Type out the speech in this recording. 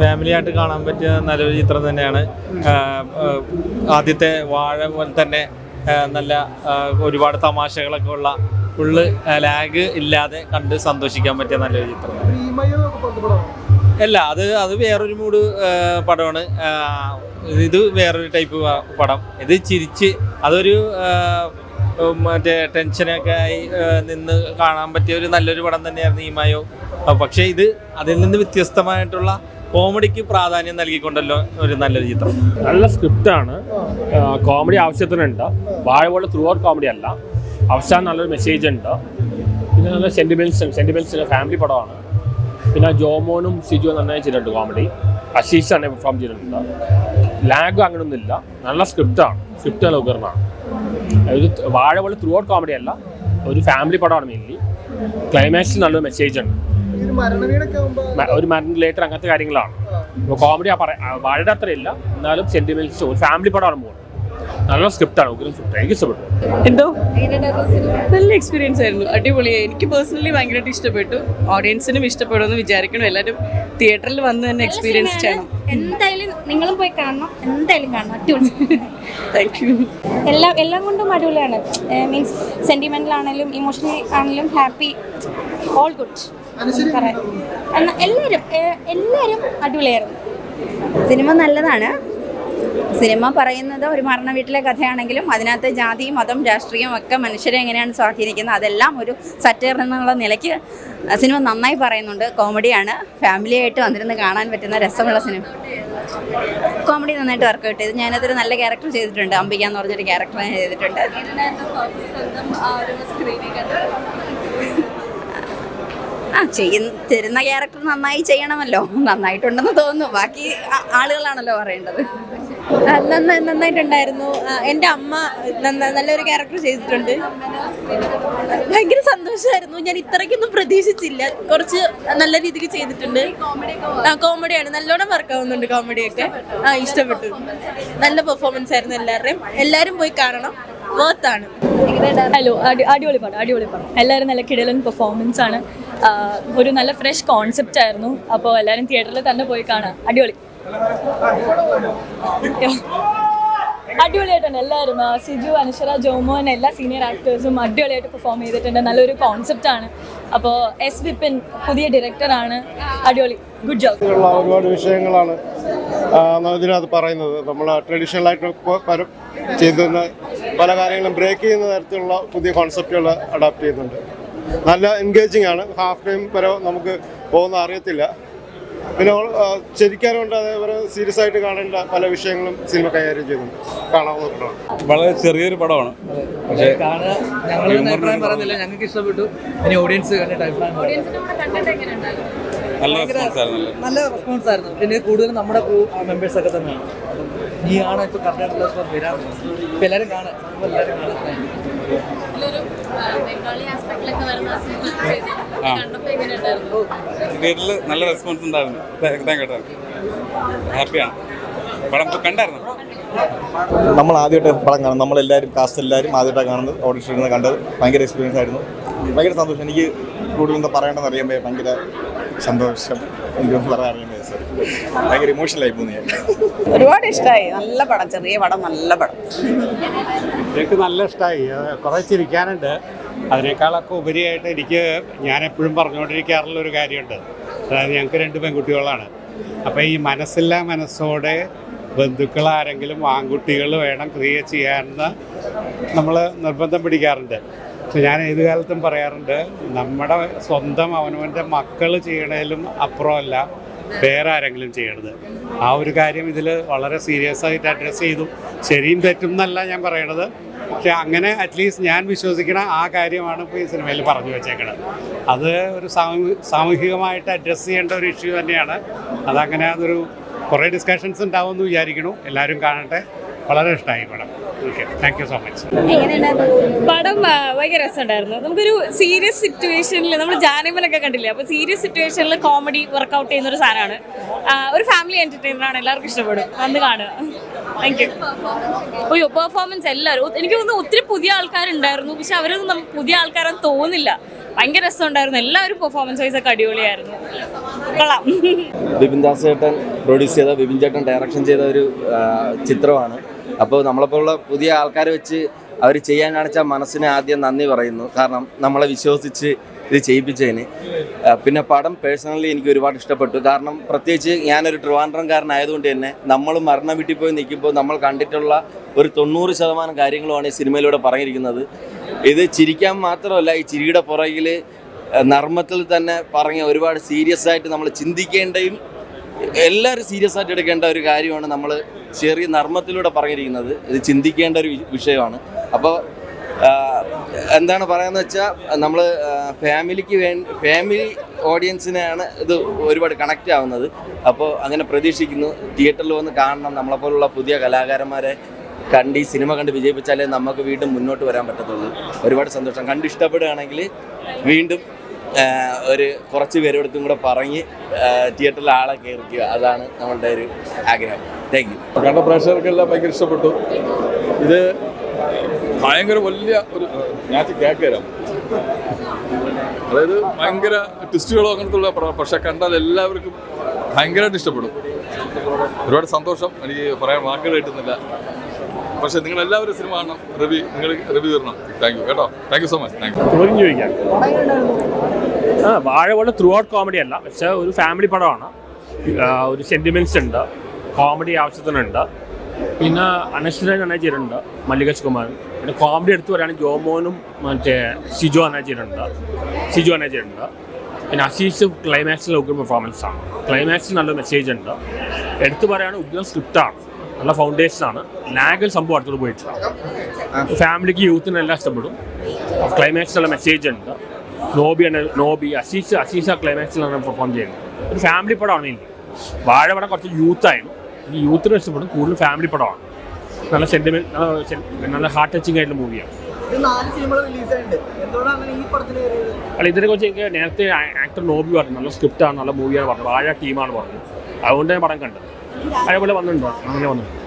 ഫാമിലിയായിട്ട് കാണാൻ പറ്റിയ നല്ലൊരു ചിത്രം തന്നെയാണ്. ആദ്യത്തെ വാഴ പോലെ തന്നെ നല്ല ഒരുപാട് തമാശകളൊക്കെ ഉള്ള ഫുള്ള് ലാഗ് ഇല്ലാതെ കണ്ട് സന്തോഷിക്കാൻ പറ്റിയ നല്ലൊരു ചിത്രം. അല്ല, അത് വേറൊരു മൂഡ് പടമാണ്. ഇത് വേറൊരു ടൈപ്പ് പടം. ഇത് ചിരിച്ച് അതൊരു മറ്റേ ടെൻഷനൊക്കെ ആയി നിന്ന് കാണാൻ പറ്റിയ ഒരു നല്ലൊരു പടം തന്നെയായിരുന്നു ഈമായോ. പക്ഷേ ഇത് അതിൽ നിന്ന് വ്യത്യസ്തമായിട്ടുള്ള കോമഡിക്ക് പ്രാധാന്യം നൽകിക്കൊണ്ടല്ലോ ഒരു നല്ലൊരു ചിത്രം. നല്ല സ്ക്രിപ്റ്റാണ്, കോമഡി ആവശ്യത്തിനുണ്ട്. വാഴ പോലെ ത്രൂ ഔട്ട് കോമഡി അല്ല, അവസാനം നല്ലൊരു മെസ്സേജ് ഉണ്ട്. പിന്നെ നല്ല സെൻറ്റിമെൻറ്റ്സിൻ്റെ ഫാമിലി പടമാണ്. പിന്നെ ജോമോനും സിജുവും നന്നായി ചെയ്തിട്ടുണ്ട് കോമഡി. അശീഷ് തന്നെ പെർഫോം ചെയ്തിട്ടുണ്ട്. ലാഗ് അങ്ങനെയൊന്നുമില്ല, നല്ല സ്ക്രിപ്റ്റാണ്, സ്ക്രിപ്റ്റ് നല്ല ഉയർന്നാണ്. ഒരു വാഴ പോലെ ത്രൂ ഔട്ട് കോമഡി അല്ല, ഒരു ഫാമിലി പടമാണ് മെയിൻലി. ക്ലൈമാക്സിൽ നല്ലൊരു മെസ്സേജ് ഉണ്ട്. ഒരു മരണം ലേറ്റർ അങ്ങനത്തെ കാര്യങ്ങളാണ്. ഇപ്പോൾ കോമഡി വാഴയുടെ അത്രയില്ല, എന്നാലും സെന്റിമെന്റ്സ് ഒരു ഫാമിലി പടമാണ് പോകുന്നത്. നല്ല സ്ക്രിപ്റ്റാണ്, ഉഗ്രം സ്ക്രിപ്റ്റ്, എനിക്ക് ഇഷ്ടപ്പെട്ടു. എന്തോ നല്ല എക്സ്പീരിയൻസ് ആയിരുന്നു, അടിപൊളിയായി. എനിക്ക് പേഴ്സണലി ഭയങ്കരമായിട്ട് ഇഷ്ടപ്പെട്ടു. ഓഡിയൻസിനും ഇഷ്ടപ്പെടുമെന്ന് വിചാരിക്കണം. എല്ലാവരും തിയേറ്ററിൽ വന്ന് തന്നെ എക്സ്പീരിയൻസ് ചെയ്യണം. എന്തായാലും നിങ്ങളും പോയി കാണണം, എന്തായാലും കാണണം. അടിപൊളി. Thank you. എല്ലാം കൊണ്ടും അടിപൊളിയാണ്. മീൻസ് സെന്റിമെന്റൽ ആണെങ്കിലും ഇമോഷണൽ ആണെങ്കിലും ഹാപ്പി, ഓൾ ഗുഡ് പറയാം. എല്ലാവരും അടിപൊളിയായിരുന്നു. സിനിമ നല്ലതാണ്. സിനിമ പറയുന്നത് ഒരു മരണ വീട്ടിലെ കഥയാണെങ്കിലും അതിനകത്ത് ജാതി, മതം, രാഷ്ട്രീയം ഒക്കെ മനുഷ്യരെ എങ്ങനെയാണ് സ്വാധീനിക്കുന്നത്, അതെല്ലാം ഒരു സറ്റയർ എന്നുള്ള നിലയ്ക്ക് സിനിമ നന്നായി പറയുന്നുണ്ട്. കോമഡിയാണ്, ഫാമിലിയായിട്ട് വന്നിരുന്ന് കാണാൻ പറ്റുന്ന രസമുള്ള സിനിമ. കോമഡി നന്നായിട്ട് വർക്കൗട്ട് ചെയ്തു. ഞാനതൊരു നല്ല ക്യാരക്ടർ ചെയ്തിട്ടുണ്ട്. അംബിക എന്ന് പറഞ്ഞൊരു ക്യാരക്ടർ ഞാൻ ചെയ്തിട്ടുണ്ട്. തരുന്ന ക്യാരക്ടർ നന്നായി ചെയ്യണമല്ലോ. നന്നായിട്ടുണ്ടെന്ന് തോന്നുന്നു, ബാക്കി ആളുകളാണല്ലോ പറയേണ്ടത്. നന്നായിട്ടുണ്ടായിരുന്നു. എൻ്റെ അമ്മ നല്ലൊരു ക്യാരക്ടർ ചെയ്തിട്ടുണ്ട്. ഭയങ്കര സന്തോഷമായിരുന്നു. ഞാൻ ഇത്രയ്ക്കൊന്നും പ്രതീക്ഷിച്ചില്ല. കുറച്ച് നല്ല രീതിക്ക് ചെയ്തിട്ടുണ്ട്. കോമഡിയാണ്, നല്ലോണം വർക്കാവുന്നുണ്ട് കോമഡിയൊക്കെ. ഇഷ്ടപ്പെട്ടു. നല്ല പെർഫോമൻസ് ആയിരുന്നു എല്ലാവരുടെയും. എല്ലാവരും പോയി കാണണം, വേർത്താണ്. ഹലോ, അടിപൊളി പടം. എല്ലാവരും നല്ല കിടലൻ പെർഫോമൻസ് ആണ്. ഒരു നല്ല ഫ്രഷ് കോൺസെപ്റ്റ് ആയിരുന്നു. അപ്പോൾ എല്ലാവരും തിയേറ്ററിൽ തന്നെ പോയി കാണാം. അടിപൊളിയായിട്ടുണ്ട് എല്ലാവരും. സിജു, അനശ്വര, ജോമോൻ, എല്ലാ സീനിയർ ആക്ടേഴ്സും അടിപൊളിയായിട്ട് പെർഫോം ചെയ്തിട്ടുണ്ട്. നല്ലൊരു കോൺസെപ്റ്റാണ്. അപ്പോൾ എസ് വിപിൻ പുതിയ ഡയറക്ടറാണ്. അടിപൊളി, ഗുഡ് ജോബ്. ഒരുപാട് വിഷയങ്ങളാണ് ഇതിനകത്ത് പറയുന്നത്. നമ്മൾ ട്രഡീഷണലായിട്ട് ചെയ്യുന്ന പല കാര്യങ്ങളും ബ്രേക്ക് ചെയ്യുന്ന തരത്തിലുള്ള പുതിയ കോൺസെപ്റ്റുകൾ അഡാപ്റ്റ് ചെയ്യുന്നുണ്ട്. നല്ല എൻഗേജിങ് ആണ്. ഹാഫ് ടൈം വരെ നമുക്ക് പോകുന്ന അറിയത്തില്ല. പിന്നെ ശരിക്കാനുണ്ട്, അതേപോലെ സീരിയസ് ആയിട്ട് കാണേണ്ട പല വിഷയങ്ങളും സിനിമ കൈകാര്യം ചെയ്യുന്നുണ്ട്. കാണാവുന്ന വളരെ ചെറിയൊരു പടമാണ്. പക്ഷേ പറയുന്നില്ല, ഞങ്ങൾക്ക് ഇഷ്ടപ്പെട്ടു. ഇനി ഓഡിയൻസ് നല്ല റെസ്പോൺസ് ആയിരുന്നു. പിന്നെ കൂടുതലും നമ്മുടെ മെമ്പേഴ്സ് ഒക്കെ തന്നെയാണ്. നീ ആണ് ഇപ്പൊ കർണാടക വരാൻ ഇപ്പൊ എല്ലാവരും കാണാൻ. തിയേറ്ററിൽ നല്ല റെസ്പോൺസ് ഉണ്ടായിരുന്നു. ഹാപ്പിയാണ്. പടം കണ്ടായിരുന്നു. നമ്മൾ ആദ്യമായിട്ട് പടം കാണും. നമ്മളെല്ലാവരും കാസ്റ്റ് എല്ലാവരും ആദ്യമായിട്ടാണ് കാണുന്നത്. ഓഡിഷൻ കണ്ടത് ഭയങ്കര എക്സ്പീരിയൻസ് ആയിരുന്നു. ഭയങ്കര സന്തോഷം. എനിക്ക് കൂടുതൽ എന്താ പറയേണ്ടതെന്ന് അറിയുമ്പോൾ ഭയങ്കര സന്തോഷം. എനിക്ക് പറയാൻ ഭയങ്കര ഇമോഷണലായി പോകുന്നു. ഒരുപാട് ഇഷ്ടമായി. നല്ല പടം, ചെറിയ പടം, നല്ല പടം. എനിക്ക് നല്ല ഇഷ്ടമായി. കുറേ ചിരിക്കാനുണ്ട്. അതിനേക്കാളൊക്കെ ഉപരിയായിട്ട് ഞാൻ എപ്പോഴും പറഞ്ഞുകൊണ്ടിരിക്കാറുള്ള ഒരു കാര്യമുണ്ട്. അതായത് ഞങ്ങൾക്ക് 2 പെൺകുട്ടികളാണ്. അപ്പോൾ ഈ മനസ്സില്ലാ മനസ്സോടെ ബന്ധുക്കൾ ആരെങ്കിലും ആൺകുട്ടികൾ വേണം ക്രിയേറ്റ് ചെയ്യാമെന്ന് നമ്മൾ നിർബന്ധം പിടിക്കാറുണ്ട്. പക്ഷെ ഞാൻ ഏത് കാലത്തും പറയാറുണ്ട്, നമ്മുടെ സ്വന്തം അവനവൻ്റെ മക്കൾ ചെയ്യണതിലും അപ്പുറമല്ല വേറെ ആരെങ്കിലും ചെയ്യണത്. ആ ഒരു കാര്യം ഇതിൽ വളരെ സീരിയസ് ആയിട്ട് അഡ്രസ്സ് ചെയ്തു. ശരിയും തെറ്റും എന്നല്ല ഞാൻ പറയണത്, പക്ഷെ അങ്ങനെ അറ്റ്ലീസ്റ്റ് ഞാൻ വിശ്വസിക്കണ ആ കാര്യമാണ് ഇപ്പോൾ ഈ സിനിമയിൽ പറഞ്ഞു വെച്ചേക്കണത്. അത് ഒരു സാമൂഹികമായിട്ട് അഡ്രസ്സ് ചെയ്യേണ്ട ഒരു ഇഷ്യൂ തന്നെയാണ്. അതങ്ങനെ അതൊരു കുറേ ഡിസ്കഷൻസ് ഉണ്ടാവുമെന്ന് വിചാരിക്കണു. എല്ലാവരും കാണട്ടെ. വളരെ ഇഷ്ടമായി പടം. Okay, thank you so much. പടം ഭയങ്കര രസമുണ്ടായിരുന്നു. നമുക്കൊരു സീരിയസ് സിറ്റുവേഷനിൽ, നമ്മൾ ജാനമനൊക്കെ കണ്ടില്ലേ, അപ്പോൾ സീരിയസ് സിറ്റുവേഷനിൽ കോമഡി വർക്കൗട്ട് ചെയ്യുന്ന ഒരു സാധനമാണ്. ഒരു ഫാമിലി എൻ്റർടൈനറാണ്. എല്ലാവർക്കും ഇഷ്ടപ്പെടും. വന്ന് കാണുക. Thank you. അയ്യോ പെർഫോമൻസ് എല്ലാവരും എനിക്ക് തോന്നുന്നു ഒത്തിരി പുതിയ ആൾക്കാരുണ്ടായിരുന്നു, പക്ഷെ അവരൊന്നും നമുക്ക് പുതിയ ആൾക്കാരെന്ന് തോന്നില്ല. ഭയങ്കര രസമുണ്ടായിരുന്നു. എല്ലാവരും പെർഫോമൻസ് വൈസ് ഒക്കെ അടിപൊളിയായിരുന്നു. കൊള്ളാം. ബിപിൻ ദാസ് ചേട്ടൻ പ്രൊഡ്യൂസ് ചെയ്ത, ബിപിൻ ചേട്ടൻ ഡയറക്ഷൻ ചെയ്ത ഒരു ചിത്രമാണ്. അപ്പോൾ നമ്മളെപ്പോലുള്ള പുതിയ ആൾക്കാരെ വെച്ച് അവർ ചെയ്യാൻ കാണിച്ച മനസ്സിന് ആദ്യം നന്ദി പറയുന്നു. കാരണം നമ്മളെ വിശ്വസിച്ച് ഇത് ചെയ്യിപ്പിച്ചതിന്. പിന്നെ പടം പേഴ്സണലി എനിക്ക് ഒരുപാട് ഇഷ്ടപ്പെട്ടു. കാരണം പ്രത്യേകിച്ച് ഞാനൊരു ട്രിവാൻഡ്രംകാരനായതുകൊണ്ട് തന്നെ നമ്മൾ മരണ വീട്ടിൽ പോയി നിൽക്കുമ്പോൾ നമ്മൾ കണ്ടിട്ടുള്ള ഒരു 90% കാര്യങ്ങളുമാണ് ഈ സിനിമയിലൂടെ പറഞ്ഞിരിക്കുന്നത്. ഇത് ചിരിക്കാൻ മാത്രമല്ല, ഈ ചിരിയുടെ പുറകിൽ നർമ്മത്തിൽ തന്നെ പറഞ്ഞ ഒരുപാട് സീരിയസ് ആയിട്ട് നമ്മൾ ചിന്തിക്കേണ്ടയും എല്ലാവരും സീരിയസ് ആയിട്ട് എടുക്കേണ്ട ഒരു കാര്യമാണ് നമ്മൾ ചെറിയ നർമ്മത്തിലൂടെ പറഞ്ഞിരിക്കുന്നത്. ഇത് ചിന്തിക്കേണ്ട ഒരു വിഷയമാണ്. അപ്പോൾ എന്താണ് പറയുന്നത് വെച്ചാൽ നമ്മൾ ഫാമിലി ഓഡിയൻസിനെയാണ് ഇത് ഒരുപാട് കണക്റ്റ് ആവുന്നത്. അപ്പോൾ അങ്ങനെ പ്രതീക്ഷിക്കുന്നു. തിയേറ്ററിൽ വന്ന് കാണണം. നമ്മളെപ്പോലുള്ള പുതിയ കലാകാരന്മാരെ കണ്ട് ഈ സിനിമ കണ്ട് വിജയിപ്പിച്ചാലേ നമുക്ക് വീണ്ടും മുന്നോട്ട് വരാൻ പറ്റത്തുള്ളൂ. ഒരുപാട് സന്തോഷം. കണ്ട് ഇഷ്ടപ്പെടുകയാണെങ്കിൽ വീണ്ടും ഒരു കുറച്ച് പേരെടുത്തും കൂടെ പറഞ്ഞ് തിയേറ്ററിൽ ആളെ കയറിക്കുക. അതാണ് നമ്മളുടെ ഒരു ആഗ്രഹം. Thank you. കണ്ട പ്രേക്ഷകർക്കെല്ലാം ഭയങ്കര ഇഷ്ടപ്പെട്ടു. ഇത് ഭയങ്കര വലിയ ഒരു ഞാറ്റ് കേൾക്കാം. അതായത് ഭയങ്കര ട്വിസ്റ്റുകളോ അങ്ങനത്തുള്ള പക്ഷെ കണ്ടാൽ എല്ലാവർക്കും ഭയങ്കരമായിട്ട് ഇഷ്ടപ്പെടും. ഒരുപാട് സന്തോഷം. എനിക്ക് പറയാൻ വാക്കുകൾ കിട്ടുന്നില്ല. പക്ഷെ നിങ്ങൾ എല്ലാവരും സിനിമ കാണണം. നിങ്ങൾ റിവ്യൂ തരണം. താങ്ക് യു കേട്ടോ. Thank you so much. Thank you. ചോദിക്കാം. വാഴ പോലെ ത്രൂ ഔട്ട് കോമഡി അല്ല, പക്ഷെ ഒരു ഫാമിലി പടമാണ്. ഒരു സെൻറ്റിമെൻറ്റ്സ് ഉണ്ട്, കോമഡി ആവശ്യത്തിനുണ്ട്. പിന്നെ അനശ്വര അനേജിയുണ്ട്, മല്ലിക സുകുമാരൻ. പിന്നെ കോമഡി എടുത്തു പറയുകയാണെങ്കിൽ ജോമോനും മറ്റേ സിജു അനേജിയുണ്ട്. പിന്നെ അസീസ് ക്ലൈമാക്സിൽ ഉഗ്ര പെർഫോമൻസാണ്. ക്ലൈമാക്സിൽ നല്ല മെസ്സേജ് ഉണ്ട്. എടുത്തു പറയുകയാണെങ്കിൽ ഉഗ്ര സ്ക്രിപ്റ്റാണ്, നല്ല ഫൗണ്ടേഷനാണ്. ലാഗിൽ സംഭവം അടുത്തോട്ട് പോയിട്ടില്ല. ഫാമിലിക്ക് യൂത്തിന് എല്ലാം ഇഷ്ടപ്പെടും. ക്ലൈമാക്സിലുള്ള മെസ്സേജ് ഉണ്ട്. നോബി അസീസ ക്ലൈമാക്സിലാണ് പെർഫോം ചെയ്യുന്നത്. ഒരു ഫാമിലി പടമാണ്. എനിക്ക് വാഴ പടം കുറച്ച് യൂത്തായിരുന്നു. ഈ യൂത്തിന് ഇഷ്ടപ്പെടും. കൂടുതൽ ഫാമിലി പടമാണ്. നല്ല നല്ല ഹാർട്ട് ടച്ചിങ് ആയിട്ടുള്ള മൂവിയാണ്. അല്ല, ഇതിനെക്കുറിച്ച് എനിക്ക് നേരത്തെ ആക്ടർ നോബി പറഞ്ഞു നല്ല സ്ക്രിപ്റ്റാണ്, നല്ല മൂവിയാണ് പറഞ്ഞത്. വാഴ ടീമാണ് പറഞ്ഞത്. അതുകൊണ്ട് ഞാൻ പടം കണ്ടത്. അതേപോലെ വന്നിട്ടുണ്ടോ? അങ്ങനെ വന്നിട്ടുണ്ട്.